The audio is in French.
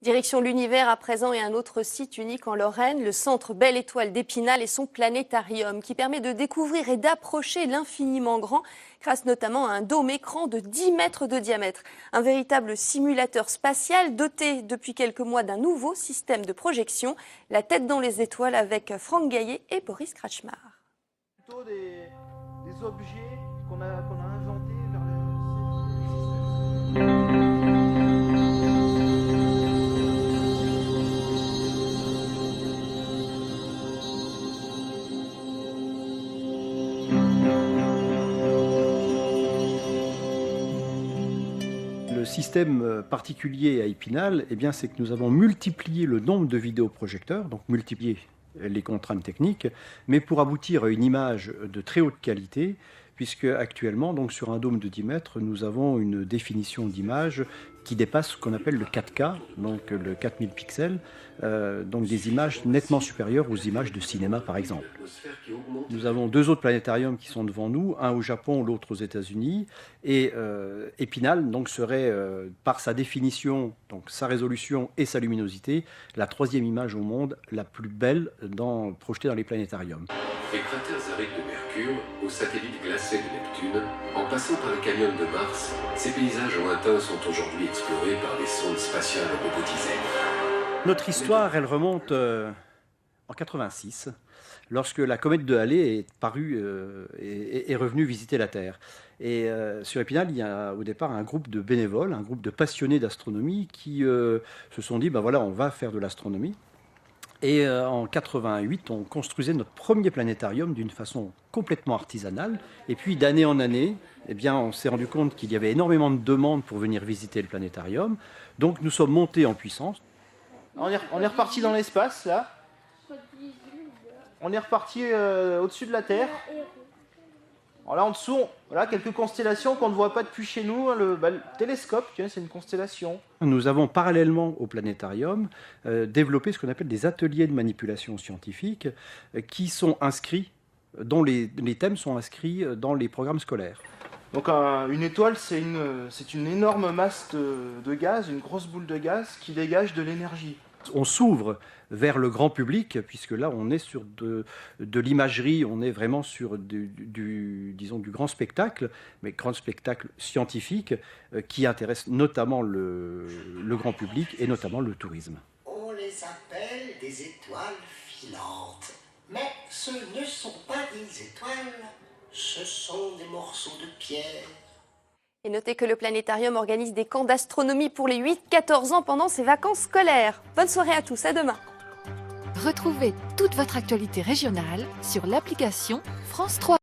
Direction l'univers à présent et un autre site unique en Lorraine, le centre Belle Étoile d'Épinal et son planétarium qui permet de découvrir et d'approcher l'infiniment grand grâce notamment à un dôme écran de 10 mètres de diamètre. Un véritable simulateur spatial doté depuis quelques mois d'un nouveau système de projection. La tête dans les étoiles avec Franck Gaillet et Boris Kratchmar. Plutôt des objets qu'on a inventés vers Le système particulier à Épinal, eh bien, c'est que nous avons multiplié le nombre de vidéoprojecteurs, donc multiplié les contraintes techniques, mais pour aboutir à une image de très haute qualité, puisque actuellement, donc, sur un dôme de 10 mètres, nous avons une définition d'image qui dépasse ce qu'on appelle le 4K, donc le 4000 pixels, donc des images nettement supérieures aux images de cinéma par exemple. Nous avons 2 autres planétariums qui sont devant nous, un au Japon, l'autre aux États-Unis, et Épinal donc, serait, par sa définition, donc sa résolution et sa luminosité, la 3e image au monde la plus belle projetée dans les planétariums. Des cratères arides de Mercure aux satellites glacés de Neptune, en passant par les canyons de Mars, ces paysages lointains sont aujourd'hui explorés par des sondes spatiales robotisées. Notre histoire, elle remonte en 86, lorsque la comète de Halley est revenue visiter la Terre. Et sur Épinal, il y a au départ un groupe de bénévoles, un groupe de passionnés d'astronomie qui se sont dit, ben voilà, on va faire de l'astronomie. Et en 88, on construisait notre premier planétarium d'une façon complètement artisanale. Et puis d'année en année, eh bien, on s'est rendu compte qu'il y avait énormément de demandes pour venir visiter le planétarium. Donc nous sommes montés en puissance. On est reparti dans l'espace, là. On est reparti au-dessus de la Terre. Alors là, en dessous, voilà, quelques constellations qu'on ne voit pas depuis chez nous. Le télescope, c'est une constellation. Nous avons parallèlement au planétarium développé ce qu'on appelle des ateliers de manipulation scientifique qui sont inscrits, dont les thèmes sont inscrits dans les programmes scolaires. Donc une étoile, c'est une énorme masse de gaz, une grosse boule de gaz qui dégage de l'énergie. On s'ouvre vers le grand public, puisque là, on est sur de l'imagerie, on est vraiment sur disons, du grand spectacle, mais grand spectacle scientifique qui intéresse notamment le grand public et notamment le tourisme. On les appelle des étoiles filantes, mais ce ne sont pas des étoiles, ce sont des morceaux de pierre. Et notez que le planétarium organise des camps d'astronomie pour les 8-14 ans pendant ses vacances scolaires. Bonne soirée à tous, à demain. Retrouvez toute votre actualité régionale sur l'application France 3.